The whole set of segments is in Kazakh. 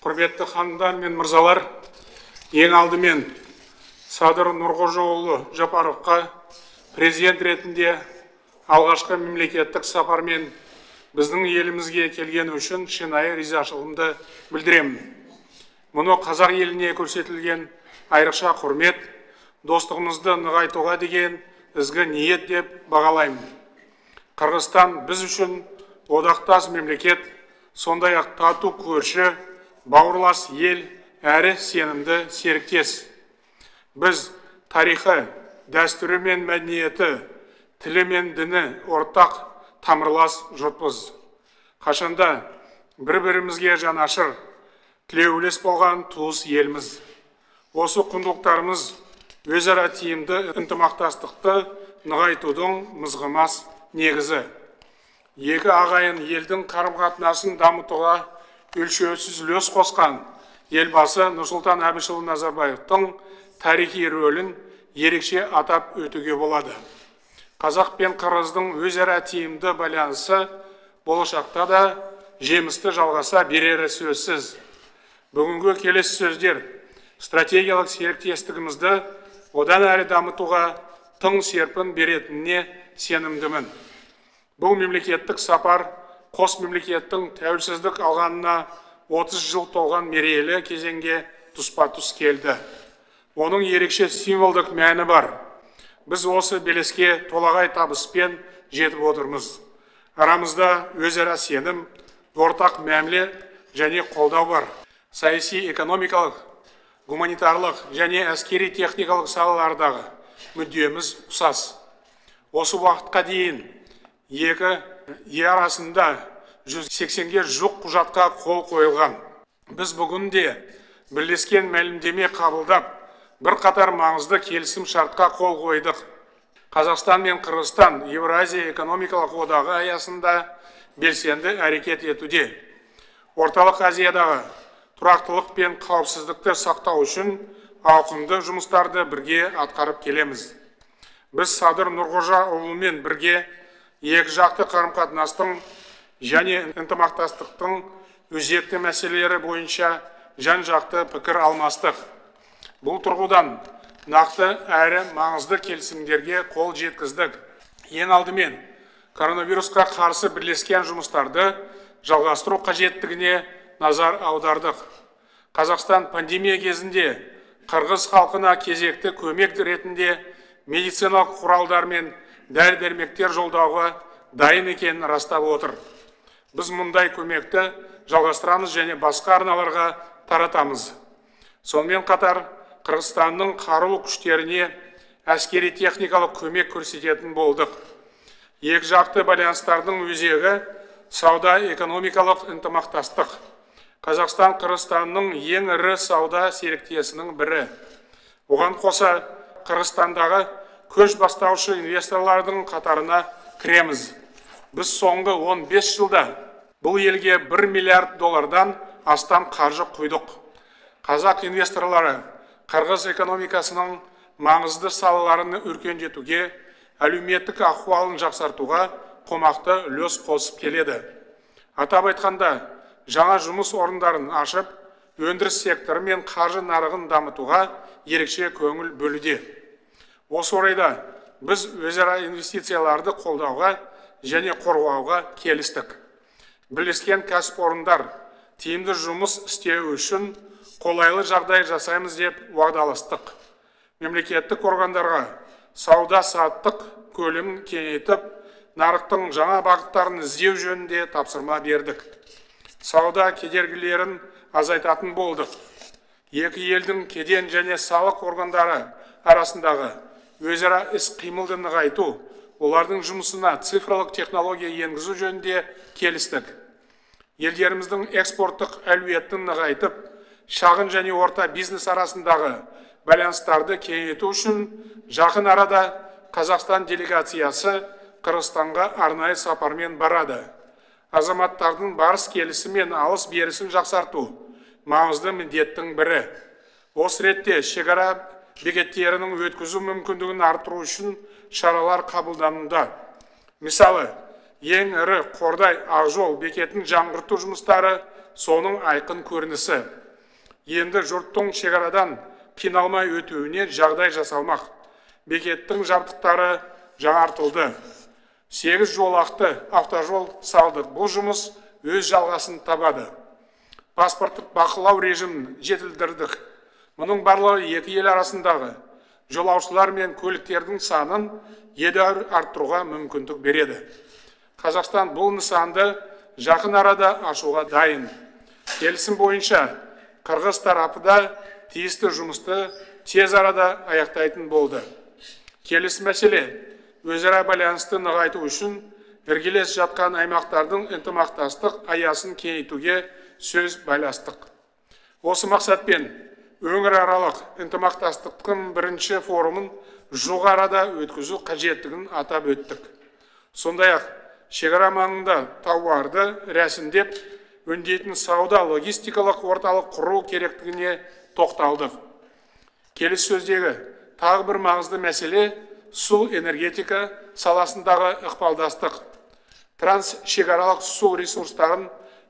Құрметті ханымдар мен мырзалар, ең алдымен Садыр Нұрғожаұлы Жапаровқа президент ретінде алғашқы мемлекеттік сапармен біздің елімізге келгені үшін шынайы ризашылығымды білдіремін. Мұны қазақ еліне көрсетілген айрықша құрмет, достығымызды нығайтуға деген ізгі ниет деп бағалаймын. Қырғызстан біз үшін одақтас мемлекет, сондай-ақ тату көрші, бауырлас ел әрі сенімді серіктес. Біз тарихы, дәстүрі мен мәдениеті, тілі мен діні ортақ тамырлас жұртпыз. Қашанда бір-бірімізге жанашыр, тілеулес болған туыс елміз. Осы құндылықтарымыз өзара тиімді ынтымақтастықты нығайтудың мызғымас негізі. Екі ағайын елдің қарым-қатынасын дамытуға өлшеусіз үлес қосқан елбасы Нұрсұлтан Әбішұлы Назарбаевтың тарихи рөлін ерекше атап өтуге болады. Қазақ пен қырғыздың өзара тиімді байланысы болашақта да жемісті жалғаса берері сөзсіз. Бүгінгі келесі сөздер стратегиялық серіктестігімізді одан әрі дамытуға тың серпін беретініне сенімдімін. Бұл мемлекеттік сапар қос мемлекеттің тәуелсіздік алғанына 30 жыл толған мерейлі кезеңге тұспа-тұс келді. Оның ерекше символдық мәні бар. Біз осы белеске толағай табыспен жетіп отырмыз. Арамызда өзара сенім, ортақ мәміле және қолдау бар. Саяси, экономикалық, гуманитарлық және әскери техникалық салалардағы мүддеміз ұқсас. Осы уақытқа дейін екі ел арасында 180-ге жуық құжатқа қол қойылған. Біз бүгінде бірлескен мәлімдеме қабылдап, бірқатар маңызды келісім шартқа қол қойдық. Қазақстан мен Қырғызстан Еуразия экономикалық одағы аясында белсенді әрекет етуде. Орталық Азиядағы тұрақтылық пен қауіпсіздікті сақтау үшін ауқымды жұмыстарды бірге атқарып келеміз. Біз Садыр Нұрғожаұлымен бірге екі жақты қарым-қатынастың және ынтымақтастықтың өзекті мәселелері бойынша жан-жақты пікір алмастық. Бұл тұрғыдан нақты әрі маңызды келісімдерге қол жеткіздік. Ең алдымен коронавирусқа қарсы бірлескен жұмыстарды жалғастыру қажеттігіне назар аудардық. Қазақстан пандемия кезінде қырғыз халқына кезекті көмек ретінде медициналық құралдар мен дәрі-дәрмектер жолдауға дайын екенін растап отыр. Біз мұндай көмекті жалғастырамыз және басқа арналарға таратамыз. Сонымен қатар Қырғызстанның қарулы күштеріне әскери техникалық көмек көрсететін болдық. Екі жақты байланыстардың өзегі сауда-экономикалық ынтымақтастық. Қазақстан Қырғызстанның ең ірі сауда серіктесінің бірі. Оған қоса Қырғызстандағы көш бастаушы инвесторлардың қатарына кіреміз. Біз соңғы 15 жылда бұл елге $1 миллиард астам қаржы құйдық. Қазақ инвесторлары Қырғыз экономикасының маңызды салаларын өркендетуге, әлеуметтік ахуалын жақсартуға қомақты үлес қосып келеді. Атап айтқанда, жаңа жұмыс орындарын ашып, өндіріс секторы мен қаржы нарығын дамытуға ерекше көңіл бөлуде. Осы орайда біз өзара инвестицияларды қолдауға және қорғауға келістік. Бірлескен кәсіпорындар тиімді жұмыс істеу үшін қолайлы жағдай жасаймыз деп уағдаластық. Мемлекеттік органдарға сауда-саттық көлемін кеңейтіп, нарықтың жаңа бағыттарын іздеу жөнінде тапсырма бердік. Сауда кедергілерін азайтатын болдық. Екі елдің кеден және салық органдары арасындағы өзара іс-қимылды нығайту, олардың жұмысына цифрлық технология енгізу жөнінде келістік. Елдеріміздің экспорттық әлеуетін нығайтып, шағын және орта бизнес арасындағы байланыстарды кеңейту үшін жақын арада Қазақстан делегациясы Қырғызстанға арнайы сапармен барады. Азаматтардың барыс келісі мен алыс берісін жақсарту маңызды міндеттің бірі. Осы ретте шекара бекеттерінің өткізу мүмкіндігін арттыру үшін шаралар қабылдануда. Мысалы, ең ірі Қордай Ақжол бекетін жаңғырту жұмыстары соның айқын көрінісі. Енді жұрттың шекарадан қиналмай өтуіне жағдай жасалмақ. Бекеттің жабдықтары жаңартылды. 8 жолақты автожол салдық. Бұл жұмыс өз жалғасын табады. Паспорттық бақылау режимін жетілдірдік. Мұның барлығы екі ел арасындағы жолаушылар мен көліктердің санын едәуір арттыруға мүмкіндік береді. Қазақстан бұл нысанды жақын арада ашуға дайын. Келісім бойынша Қырғыз тарапы да тиісті жұмысты тез арада аяқтайтын болды. Келесі мәселе өзара байланысты нығайту үшін іргелес жатқан аймақтардың ынтымақтастық аясын кеңейтуге сөз байластық. Осы мақсатпен өңіраралық ынтымақтастықтың бірінші форумын жоғарыда өткізу қажеттігін атап өттік. Сондай-ақ шекара маңында тауарды рәсімдеп өңдейтін сауда логистикалық орталық құру керектігіне тоқталдық. Келіссөздегі тағы бір маңызды мәселе су энергетика саласындағы ықпалдастық. Трансшекаралық су ресурстарын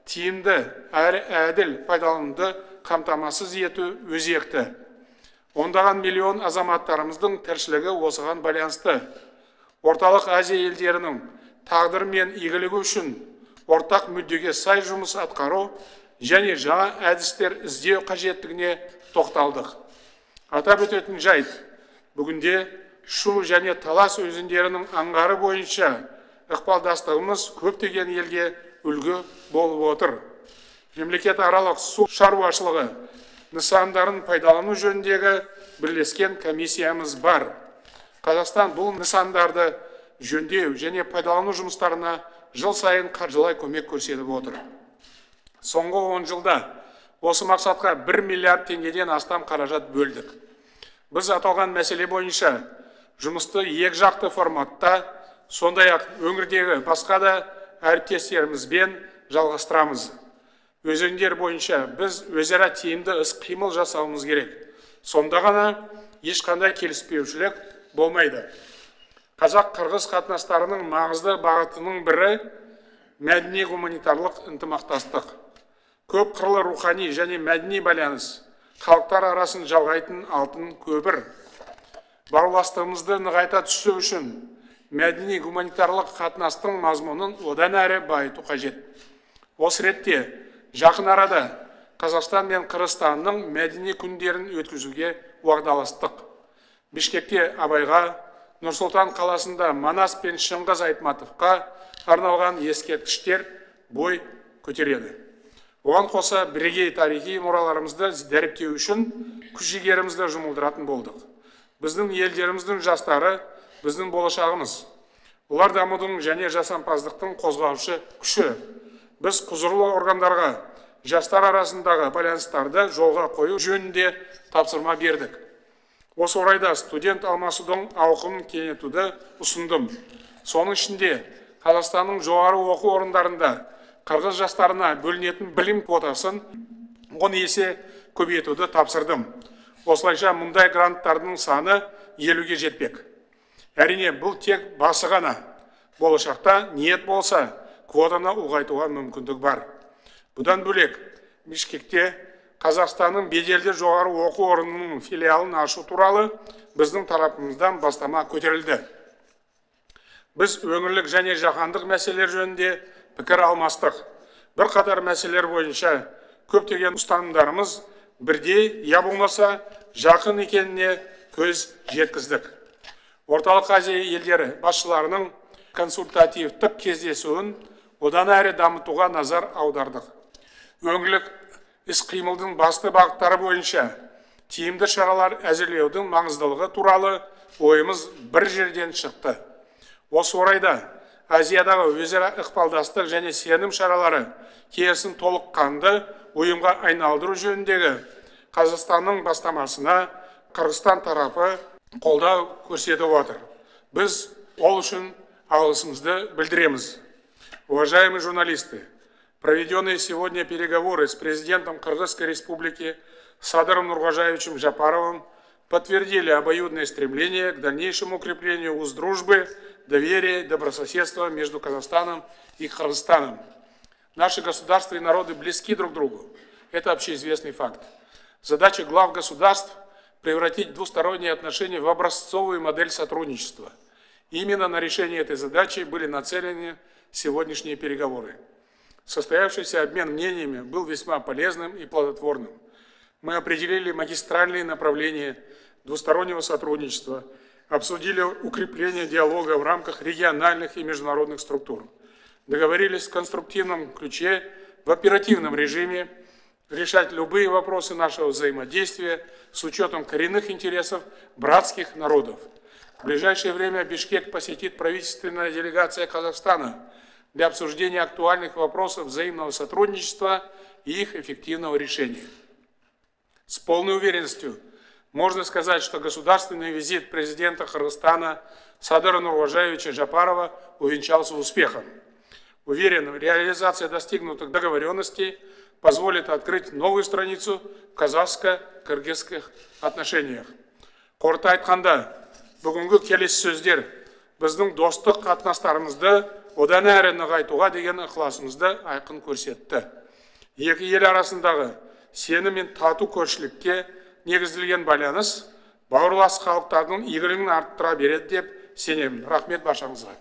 тиімді әрі әділ пайдалануды қамтамасыз ету өзекті. Ондаған миллион азаматтарымыздың тіршілігі осыған байланысты. Орталық Азия елдерінің тағдыры мен игілігі үшін ортақ мүддеге сай жұмыс атқару және жаңа әдістер іздеу қажеттігіне тоқталдық. Атап өтетін жайт, бүгінде Шу және Талас өзендерінің аңғары бойынша ықпалдастығымыз көптеген елге үлгі болып отыр. Мемлекет аралық су шаруашылығы нысандарын пайдалану жөніндегі бірлескен комиссиямыз бар. Қазақстан бұл нысандарды жөндеу және пайдалану жұмыстарына жыл сайын қаржылай көмек көрсетіп отыр. Соңғы 10 жылда осы мақсатқа 1 миллиард теңгеден астам қаражат бөлдік. Біз аталған мәселе бойынша жұмысты екі жақты форматта, сондай-ақ өңірдегі басқа да әріптестерімізбен жалғастырамыз. Өзендер бойынша біз өзара тиімді іс-қимыл жасауымыз керек. Сонда ғана ешқандай келіспеушілік болмайды. Қазақ-қырғыз қатынастарының маңызды бағытының бірі мәдени-гуманитарлық ынтымақтастық. Көп қырлы рухани және мәдени байланыс, халықтар арасын жалғайтын алтын көпір. Бауырластығымызды нығайта түсу үшін мәдени-гуманитарлық қатынастың мазмұнын одан әрі байыту қажет. Осы ретте жақын арада Қазақстан мен Қырғызстанның мәдени күндерін өткізуге уағдаластық. Бішкекте Абайға, Нұр-Сұлтан қаласында Манас пен Шыңғыз Айтматовқа арналған ескерткіштер бой көтереді. Оған қоса бірегей тарихи мұраларымызды дәріптеу үшін күш-жігерімізді жұмылдыратын болдық. Біздің елдеріміздің жастары біздің болашағымыз. Олар дамудың және жасампаздықтың қозғаушы күші. Біз құзырлы органдарға жастар арасындағы байланыстарды жолға қою жөнінде тапсырма бердік. Осы орайда студент алмасудың ауқымын кеңейтуді ұсындым. Соның ішінде Қазақстанның жоғары оқу орындарында қырғыз жастарына бөлінетін білім квотасын 10 есе көбейтуді тапсырдым. Осылайша мұндай гранттардың саны 50-ге жетпек. Әрине, бұл тек басы ғана. Болашақта ниет болса, квотаны ұлғайтуға мүмкіндік бар. Бұдан бөлек, Бішкекте Қазақстанның беделді жоғары оқу орнының филиалын ашу туралы біздің тарапымыздан бастама көтерілді. Біз өңірлік және жаһандық мәселелер жөнінде пікір алмастық. Бір қатар мәселелер бойынша көптеген ұстанымдарымыз бірдей, я болмаса жақын екеніне көз жеткіздік. Орталық Азия елдері басшыларының консультативтік кездесуін одан әрі дамытуға назар аудардық. Өңірлік іс-қимылдың басты бағыттары бойынша тиімді шаралар әзірлеудің маңыздылығы туралы ойымыз бір жерден шықты. Осы орайда Азиядағы өзара ықпалдастық және сенім шаралары келісін толыққанды ұйымға айналдыру жөніндегі Қазақстанның бастамасына Қырғызстан тарапы қолдау көрсетіп отыр. Біз ол үшін алғысымызды білдіреміз. Уважаемые журналисты, проведенные сегодня переговоры с президентом Кыргызской республики Садыром Нуркожаевичем Жапаровым подтвердили обоюдное стремление к дальнейшему укреплению уз дружбы доверия и добрососедства между Казахстаном и Кыргызстаном. Наши государства и народы близки друг к другу. Это общеизвестный факт. Задача глав государств – превратить двусторонние отношения в образцовую модель сотрудничества. Именно на решение этой задачи были нацелены сегодняшние переговоры. Состоявшийся обмен мнениями был весьма полезным и плодотворным. Мы определили магистральные направления двустороннего сотрудничества, обсудили укрепление диалога в рамках региональных и международных структур, договорились в конструктивном ключе, в оперативном режиме решать любые вопросы нашего взаимодействия с учетом коренных интересов братских народов. В ближайшее время Бишкек посетит правительственная делегация Казахстана для обсуждения актуальных вопросов взаимного сотрудничества и их эффективного решения. С полной уверенностью можно сказать, что государственный визит президента Кыргызстана Садыра Нурважаевича Жапарова увенчался успехом. Уверен, реализация достигнутых договоренностей позволит открыть новую страницу в казахско-кыргызских отношениях. Қорыта айтқанда, бүгінгі келіссөздер біздің достық қатынастарымызды одан әрі нығайтуға деген ықыласымызды айқын көрсетті. Екі ел арасындағы сенім мен тату көршілікке негізделген байланыс бауырлас халықтардың игілігін арттыра береді деп сенемін. Рахмет баршаңызға.